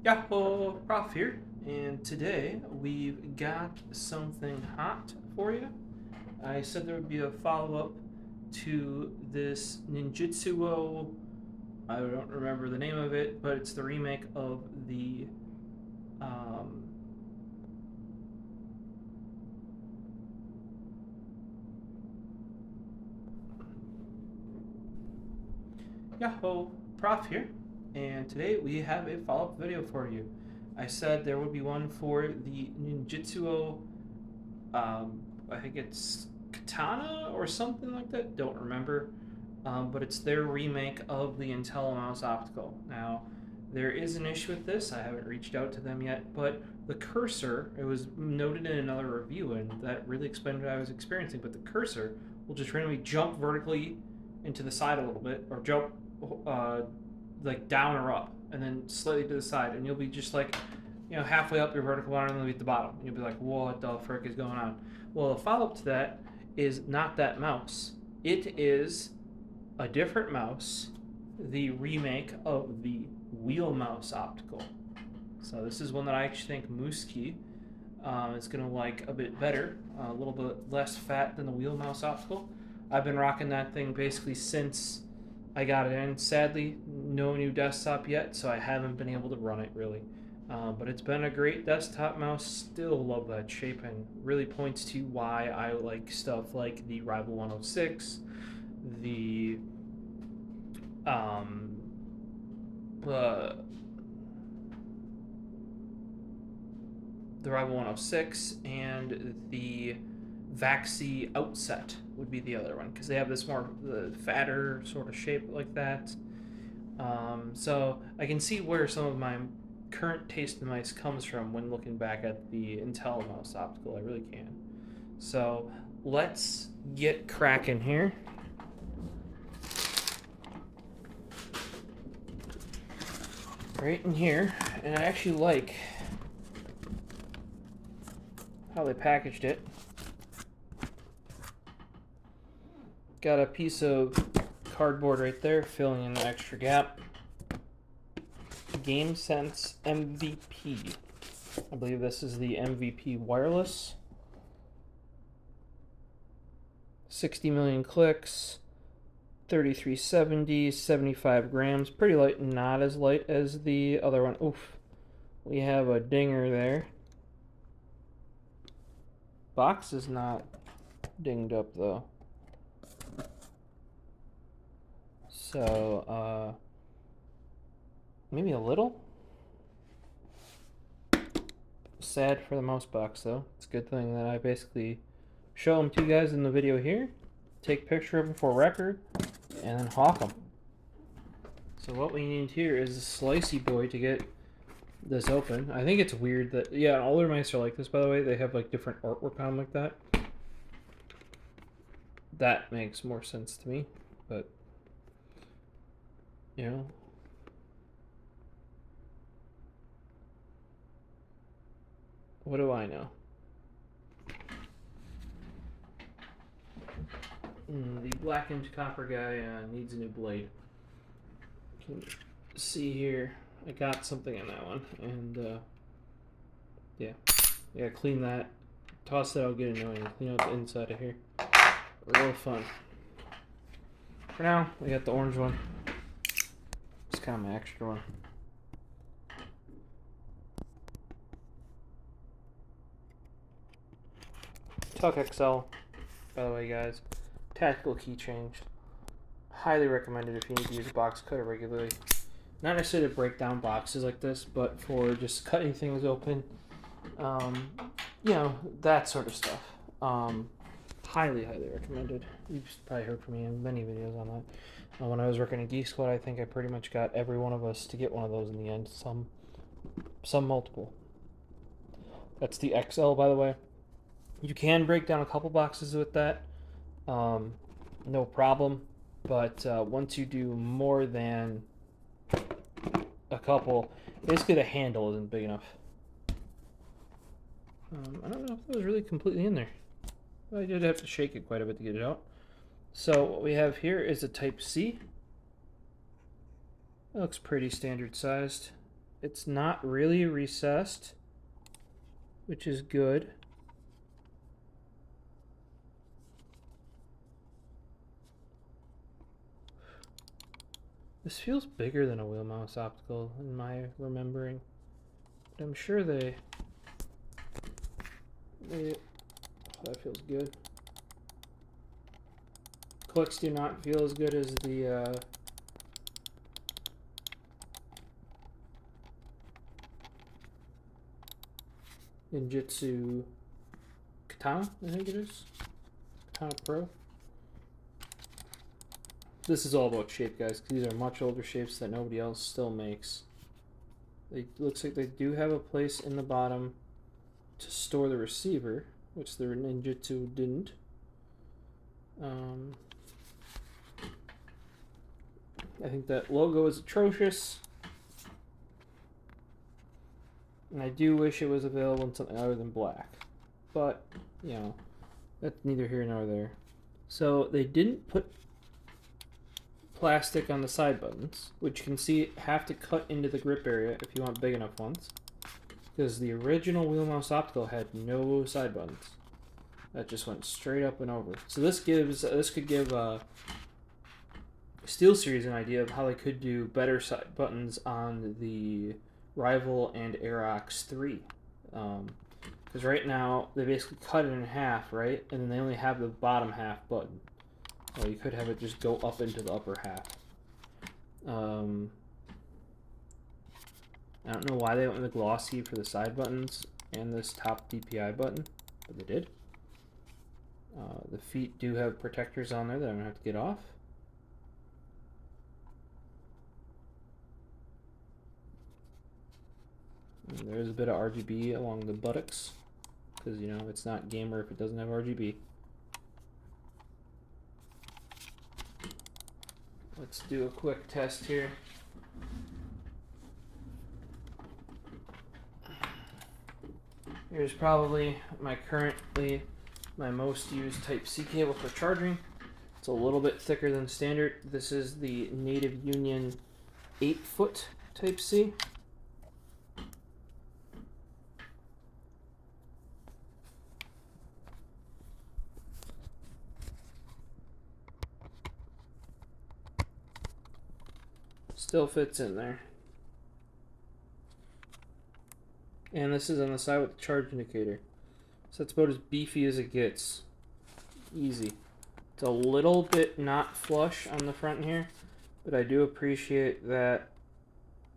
Yahoo! Prof here, and today we've got something hot for you. I said there would be a follow-up to this ninjutsuo. I don't remember the name of it, but it's the remake of the Yahoo! Prof here, and today we have a follow-up video for you. I said there would be one for the ninjutsuo, I think it's Katana or something like that, don't remember, but it's their remake of the IntelliMouse Optical. Now, there is an issue with this. I haven't reached out to them yet, but the cursor, it was noted in another review, and that really explained what I was experiencing, but the cursor will just randomly jump vertically into the side a little bit, or jump like down or up, and then slightly to the side, and you'll be just like, halfway up your vertical line, and you'll be at the bottom. And you'll be like, what the frick is going on? Well, the follow-up to that is not that mouse. It is a different mouse, the remake of the wheel mouse optical. So this is one that I actually think Mooski is going to like a bit better, a little bit less fat than the wheel mouse optical. I've been rocking that thing basically since I got it in. Sadly, no new desktop yet, so I haven't been able to run it really. But it's been a great desktop mouse. Still love that shape, and really points to why I like stuff like the Rival 106, the Rival 106 and the Vaxi Outset would be the other one, because they have this more fatter sort of shape like that. So I can see where some of my current taste in mice comes from when looking back at the IntelliMouse Optical. I really can. So let's get cracking here. Right in here, and I actually like how they packaged it. Got a piece of cardboard right there filling in the extra gap. GameSense MVP. I believe this is the MVP wireless. 60 million clicks, 3370, 75 grams. Pretty light, not as light as the other one. Oof. We have a dinger there. Box is not dinged up though. So, maybe a little. Sad for the mouse box though. It's a good thing that I basically show them to you guys in the video here, take a picture of them for record, and then hawk them. So what we need here is a slicey boy to get this open. I think it's weird that, yeah, all their mice are like this, by the way. They have like different artwork on them like that. That makes more sense to me, but what do I know? The blackened copper guy needs a new blade. You can see here, I got something in that one, and yeah, clean that. Toss that out, get annoying. Clean out the inside of here. Real fun. For now, we got the orange one. It's kind of my extra one. Tuck XL, by the way, guys. Tactical key change. Highly recommended if you need to use a box cutter regularly. Not necessarily to break down boxes like this, but for just cutting things open. That sort of stuff. Highly recommended. You've probably heard from me in many videos on that. When I was working at Geek Squad, I think I pretty much got every one of us to get one of those in the end. Some multiple. That's the XL, by the way. You can break down a couple boxes with that. No problem. But once you do more than a couple, basically the handle isn't big enough. I don't know if that was really completely in there. I did have to shake it quite a bit to get it out. So what we have here is a Type C. It looks pretty standard sized. It's not really recessed, which is good. This feels bigger than a wheel mouse optical in my remembering, but I'm sure they oh, that feels good. Clicks do not feel as good as the Ninjitsu Katana, I think it is. Katana Pro. This is all about shape, guys, because these are much older shapes that nobody else still makes. It looks like they do have a place in the bottom to store the receiver, which the Ninjitsu didn't. I think that logo is atrocious. And I do wish it was available in something other than black. But, you know, that's neither here nor there. So they didn't put plastic on the side buttons, which you can see have to cut into the grip area if you want big enough ones. Because the original wheel mouse optical had no side buttons. That just went straight up and over. So this could give SteelSeries an idea of how they could do better side buttons on the Rival and Aerox 3. Because right now they basically cut it in half, right? And then they only have the bottom half button. Well, you could have it just go up into the upper half. I don't know why they went with the glossy for the side buttons and this top DPI button, but they did. The feet do have protectors on there that I'm going to have to get off. And there's a bit of RGB along the buttocks, because, you know, it's not gamer if it doesn't have RGB. Let's do a quick test here. Here's probably currently my most used Type-C cable for charging. It's a little bit thicker than standard. This is the Native Union 8-foot Type-C. Still fits in there. And this is on the side with the charge indicator. So it's about as beefy as it gets. Easy. It's a little bit not flush on the front here, but I do appreciate that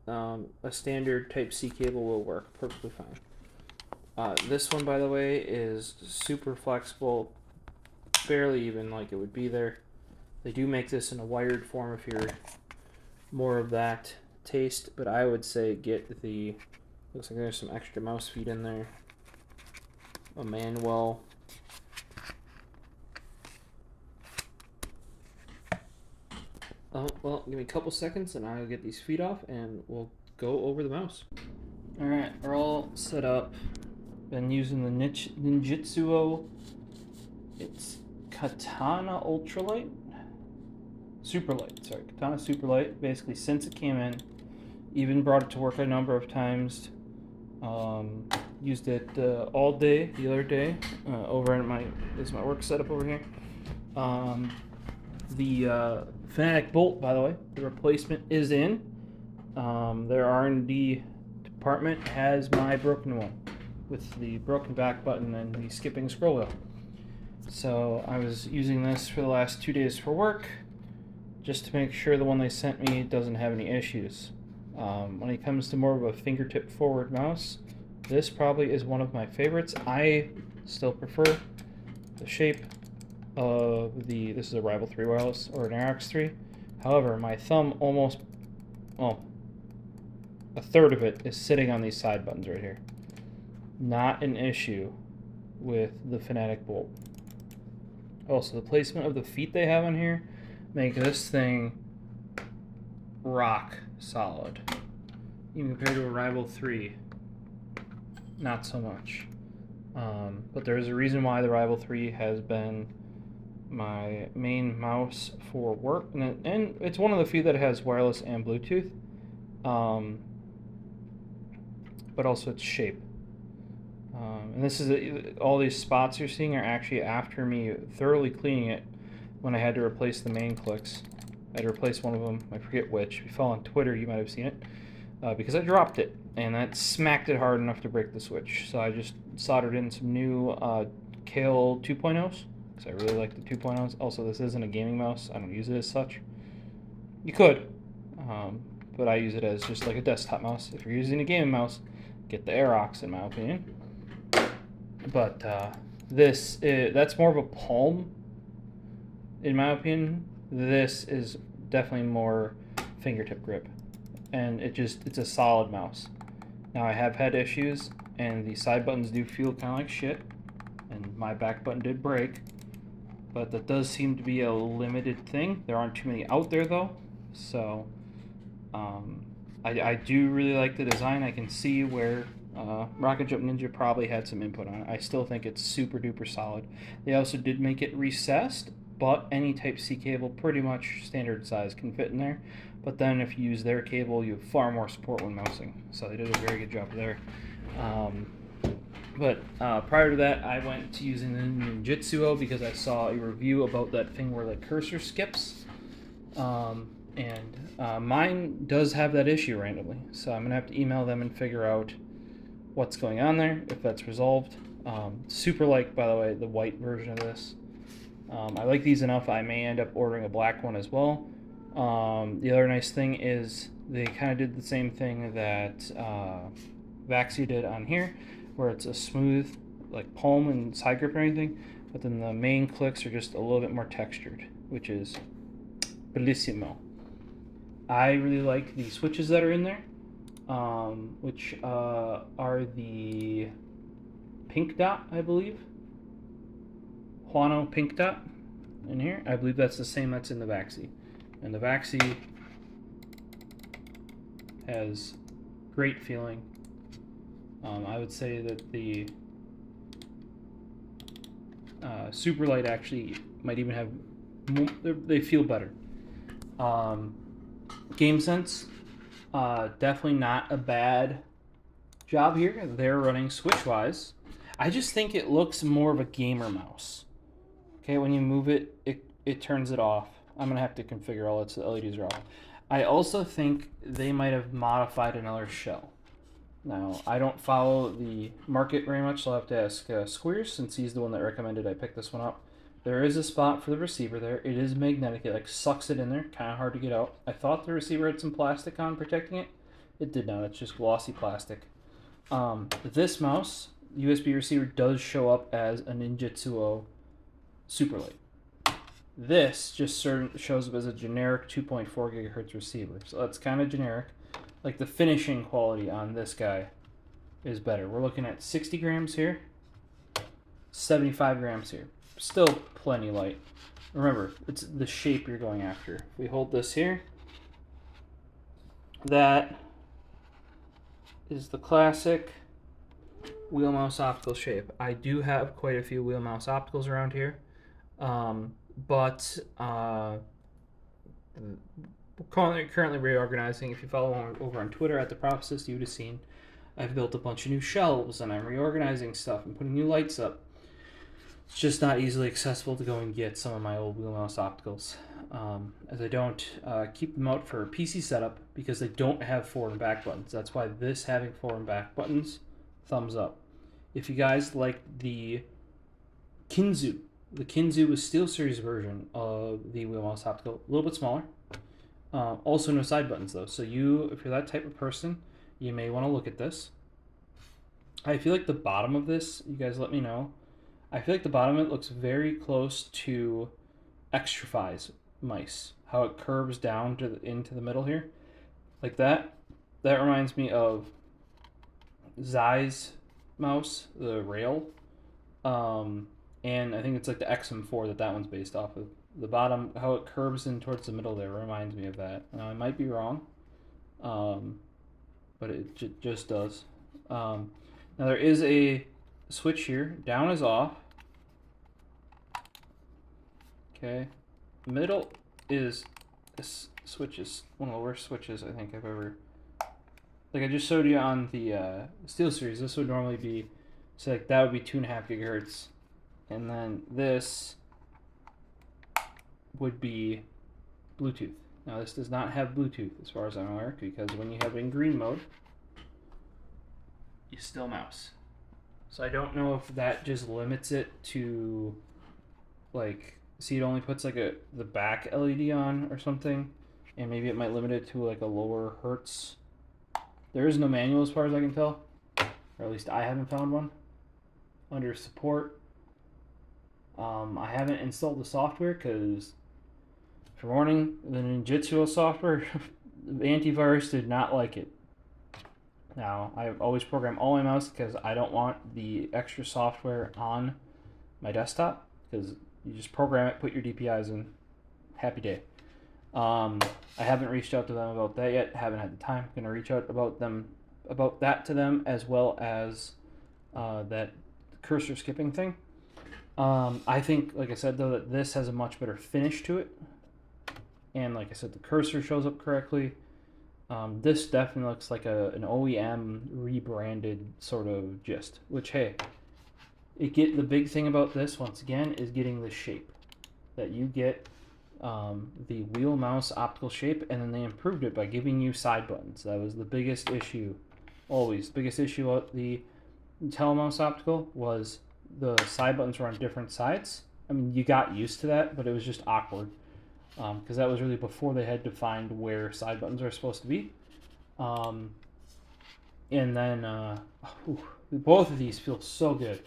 a standard Type-C cable will work perfectly fine. This one, by the way, is super flexible, barely even like it would be there. They do make this in a wired form if you're more of that taste, but I would say get the, looks like there's some extra mouse feet in there, a manual, oh well, give me a couple seconds and I'll get these feet off and we'll go over the mouse. Alright, we're all set up. Been using the Ninjitsu, it's Katana Ultralight? Superlight, sorry, Katana Superlight, basically since it came in. Even brought it to work a number of times. Used it all day the other day over at my work setup over here. The Fnatic Bolt, by the way, the replacement is in. Their R&D department has my broken one with the broken back button and the skipping scroll wheel. So I was using this for the last 2 days for work, just to make sure the one they sent me doesn't have any issues. When it comes to more of a fingertip forward mouse, this probably is one of my favorites. I still prefer the shape of this is a Rival 3 wireless or an Aerox 3. However, my thumb almost, well, a third of it is sitting on these side buttons right here. Not an issue with the Fnatic Bolt. Also, the placement of the feet they have on here make this thing rock solid. Even compared to a Rival 3, not so much. But there is a reason why the Rival 3 has been my main mouse for work, and it's one of the few that has wireless and Bluetooth. but also its shape. And this is all these spots you're seeing are actually after me thoroughly cleaning it when I had to replace the main clicks. I had to replace one of them, I forget which. If you follow on Twitter, you might have seen it, because I dropped it, and that smacked it hard enough to break the switch. So I just soldered in some new Kale 2.0s, because I really like the 2.0s. Also, this isn't a gaming mouse. I don't use it as such. You could, but I use it as just like a desktop mouse. If you're using a gaming mouse, get the Aerox, in my opinion. But that's more of a palm, in my opinion. This is definitely more fingertip grip, and it's a solid mouse. Now, I have had issues, and the side buttons do feel kind of like shit, and my back button did break, but that does seem to be a limited thing. There aren't too many out there, though, so I do really like the design. I can see where Rocket Jump Ninja probably had some input on it. I still think it's super duper solid. They also did make it recessed, but any Type-C cable, pretty much standard size, can fit in there. But then if you use their cable, you have far more support when mousing. So they did a very good job there. But prior to that, I went to using the Ninjitsuo because I saw a review about that thing where the cursor skips. And mine does have that issue randomly. So I'm going to have to email them and figure out what's going on there, if that's resolved. Superlight, by the way, the white version of this. I like these enough, I may end up ordering a black one as well. The other nice thing is they kind of did the same thing that Vaxi did on here, where it's a smooth, like palm and side grip or anything, but then the main clicks are just a little bit more textured, which is bellissimo. I really like the switches that are in there, which are the pink dot, I believe. Huano pink dot in here. I believe that's the same that's in the Vaxi. And the Vaxi has great feeling. I would say that the Superlight actually might even have more, they feel better. GameSense, definitely not a bad job here. They're running switch-wise. I just think it looks more of a gamer mouse. Okay, when you move it, it turns it off. I'm going to have to configure all its LEDs are off. I also think they might have modified another shell. Now, I don't follow the market very much, so I'll have to ask Squeers, since he's the one that recommended I pick this one up. There is a spot for the receiver there. It is magnetic. It like sucks it in there. Kind of hard to get out. I thought the receiver had some plastic on protecting it. It did not. It's just glossy plastic. This mouse, USB receiver, does show up as a Ninjitsuo Superlight. This just shows up as a generic 2.4 gigahertz receiver. So that's kind of generic. Like the finishing quality on this guy is better. We're looking at 60 grams here, 75 grams here. Still plenty light. Remember, it's the shape you're going after. If we hold this here, that is the classic wheel mouse optical shape. I do have quite a few wheel mouse opticals around here, but currently reorganizing. If you follow over on Twitter at TheProfosist, you would have seen I've built a bunch of new shelves and I'm reorganizing stuff and putting new lights up. It's just not easily accessible to go and get some of my old wheel mouse opticals, as I don't keep them out for a PC setup because they don't have forward and back buttons. That's why this having forward and back buttons, thumbs up. If you guys like the Kinzu was SteelSeries version of the wheel mouse optical, a little bit smaller. Also no side buttons though, so if you're that type of person, you may want to look at this. I feel like the bottom of this, you guys let me know, I feel like the bottom of it looks very close to Extrafy's mice. How it curves down into the middle here. Like that. That reminds me of Zai's mouse, the rail. And I think it's like the XM4 that one's based off of. The bottom, how it curves in towards the middle there reminds me of that. Now, I might be wrong, but it just does. Now, there is a switch here. Down is off. Okay. Middle is, this switch is one of the worst switches I think I've ever like I just showed you on the SteelSeries, this would normally be, so like that would be 2.5 gigahertz, and then this would be Bluetooth. Now this does not have Bluetooth as far as I'm aware, because when you have it in green mode, you still mouse. So I don't know if that just limits it to, like, see, it only puts like the back LED on or something, and maybe it might limit it to like a lower hertz. There is no manual as far as I can tell, or at least I haven't found one. Under support, I haven't installed the software because, for warning, the Ninjitsu software, the antivirus did not like it. Now, I've always programmed all my mouse because I don't want the extra software on my desktop, because you just program it, put your DPIs in, happy day. I haven't reached out to them about that yet. Haven't had the time. Going to reach out about that to them, as well as that cursor skipping thing. I think, like I said, though, that this has a much better finish to it, and like I said, the cursor shows up correctly. This definitely looks like an OEM rebranded sort of gist. Which, hey, the big thing about this, once again, is getting the shape that you get. The wheel mouse optical shape, and then they improved it by giving you side buttons. That was the biggest issue, always. The biggest issue with the telemouse optical was the side buttons were on different sides. I mean, you got used to that, but it was just awkward, because that was really before they had defined where side buttons are supposed to be. And then both of these feel so good.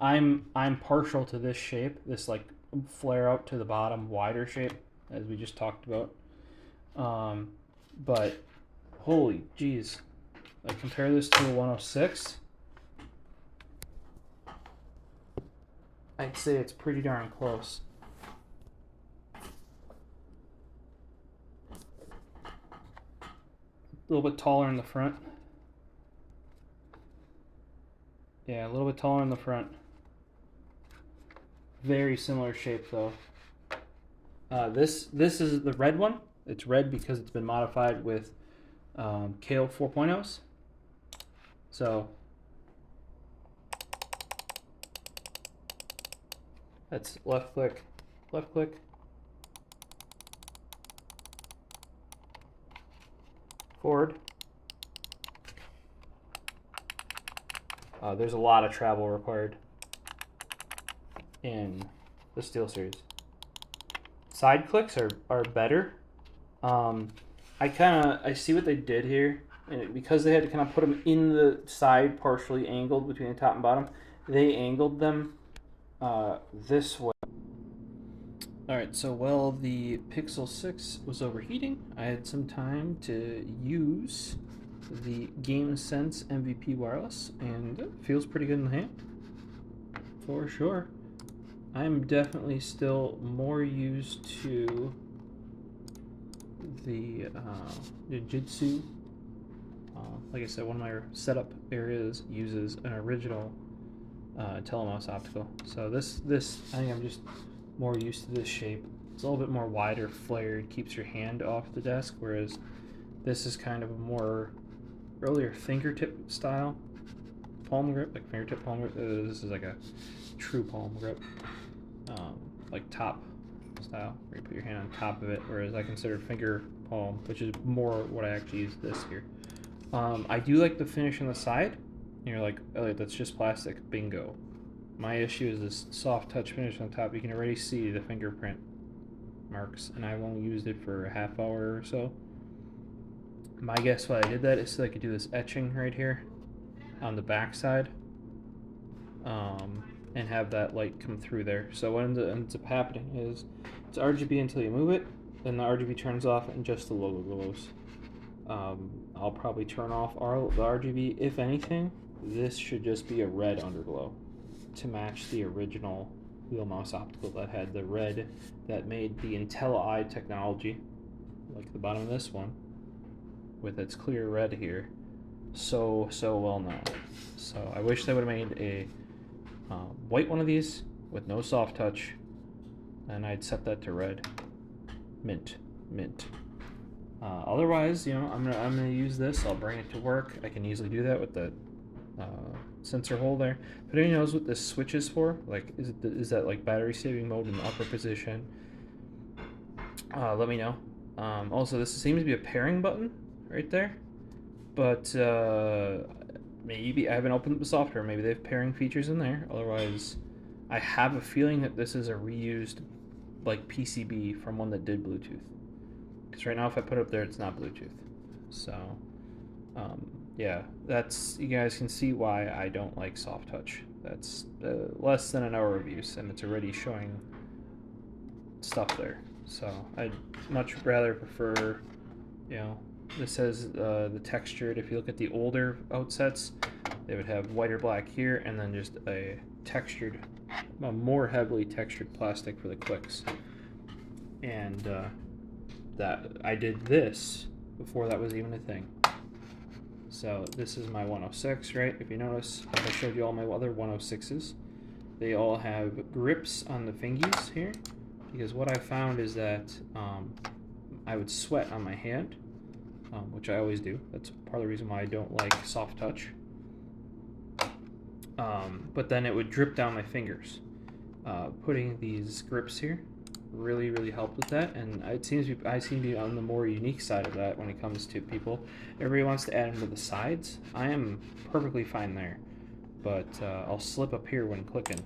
I'm partial to this shape, this like flare out to the bottom, wider shape, as we just talked about. But holy jeez, like compare this to a 106. I'd say it's pretty darn close. A little bit taller in the front. Yeah, a little bit taller in the front. Very similar shape though. This is the red one. It's red because it's been modified with Kale 4.0s. So that's left click, forward. There's a lot of travel required in the SteelSeries. Side clicks are better. I see what they did here, and because they had to kind of put them in the side, partially angled between the top and bottom, they angled them this way. Alright, so while the Pixel 6 was overheating, I had some time to use the GameSense MVP wireless, and it feels pretty good in the hand, for sure. I'm definitely still more used to the Ninjitsu. Like I said, one of my setup areas uses an original telemouse optical. So this I think I'm just more used to this shape. It's a little bit more wider, flared, keeps your hand off the desk, whereas this is kind of a more earlier fingertip style palm grip, like fingertip palm grip. This is like a true palm grip, like top style, where you put your hand on top of it, whereas I consider finger palm, which is more what I actually use this here. I do like the finish on the side. You're like, oh, that's just plastic. Bingo. My issue is this soft touch finish on top. You can already see the fingerprint marks, and I've only used it for a half hour or so. My guess why I did that is so I could do this etching right here on the back side, and have that light come through there. So what ends up happening is it's RGB until you move it, then the RGB turns off and just the logo glows. I'll probably turn off the RGB. If anything, this should just be a red underglow to match the original wheel mouse optical that had the red that made the IntelliEye technology, like the bottom of this one, with its clear red here, so well known. So I wish they would have made a white one of these with no soft touch, and I'd set that to red. Mint. Otherwise, you know, I'm gonna use this. I'll bring it to work. I can easily do that with the sensor hole there. If anyone knows what this switch is for, like, is that like battery saving mode in the upper position? Let me know. Also, this seems to be a pairing button right there, but maybe I haven't opened up the software. Maybe they have pairing features in there. Otherwise, I have a feeling that this is a reused like PCB from one that did Bluetooth. Because right now, if I put it up there, it's not Bluetooth. So, yeah, that's, you guys can see why I don't like soft touch. That's less than an hour of use, and it's already showing stuff there. So I'd much rather prefer, you know, this has the textured. If you look at the older outsets, they would have white or black here, and then just a textured, more heavily textured plastic for the clicks. And that I did this before that was even a thing. So this is my 106, right? If you notice, I showed you all my other 106s. They all have grips on the fingies here, because what I found is that I would sweat on my hand, which I always do. That's part of the reason why I don't like soft touch. But then it would drip down my fingers. Putting these grips here really helped with that, and it seems I seem to be on the more unique side of that when it comes to people. Everybody wants to add them to the sides. I am perfectly fine there, but I'll slip up here when clicking.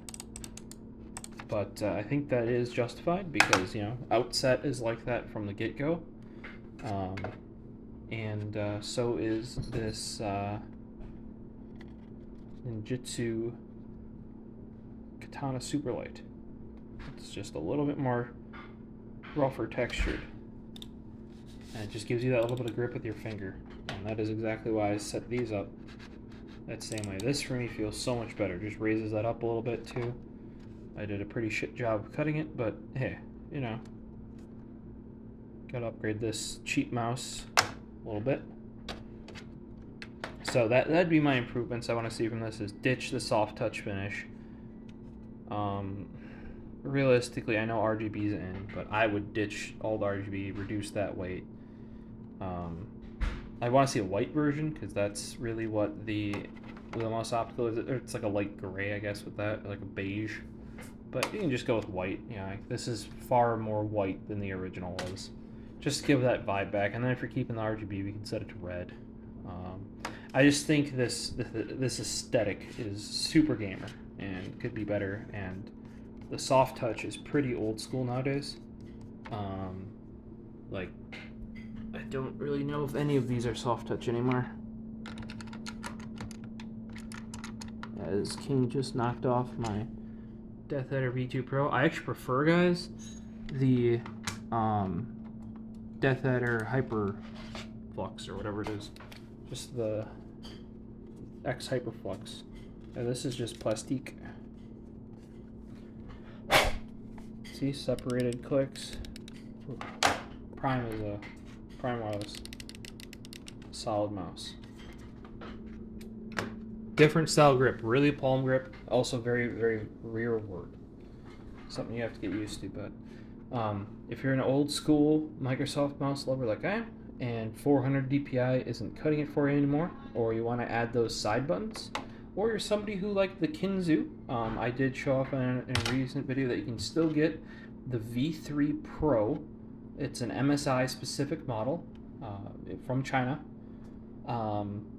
But I think that is justified because, you know, outset is like that from the get-go, and so is this Ninjitsu Katana Superlight. It's just a little bit more rougher textured, and it just gives you that little bit of grip with your finger, and that is exactly why I set these up that same way. This for me feels so much better, just raises that up a little bit too. I did a pretty shit job of cutting it, but hey, you know, gotta upgrade this cheap mouse a little bit. So that'd be my improvements I want to see from this, is ditch the soft touch finish. Realistically, I know RGB's in, but I would ditch all the RGB, reduce that weight. I want to see a white version, because that's really what the WMO Optical is. It's like a light gray, I guess, with that, like a beige. But you can just go with white. You know, this is far more white than the original was. Just to give that vibe back. And then if you're keeping the RGB, we can set it to red. I just think this aesthetic is super gamer and could be better. And the soft touch is pretty old school nowadays. Like, I don't really know if any of these are soft touch anymore. As King just knocked off my Death Adder V2 Pro. I actually prefer, guys, the Death Adder Hyper Flux or whatever it is. Just the X Hyper Flux. And this is just plastique. See, separated clicks. Ooh. Prime is a Prime wireless solid mouse. Different style grip, really palm grip, also very rearward. Something you have to get used to, but if you're an old school Microsoft mouse lover like I am, and 400 DPI isn't cutting it for you anymore, or you want to add those side buttons, or you're somebody who liked the Kinzu, I did show off in a recent video that you can still get the V3 Pro. It's an MSI specific model from China.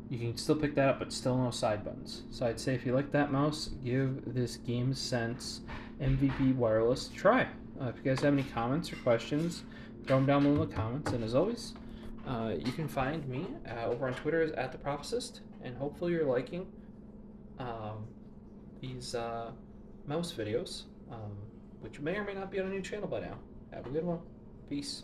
You can still pick that up, but still no side buttons. So I'd say if you like that mouse, give this GameSense MVP wireless a try. If you guys have any comments or questions, throw them down below in the comments. And as always, you can find me over on Twitter as @TheProfosist. And hopefully you're liking these mouse videos, which may or may not be on a new channel by now. Have a good one. Peace.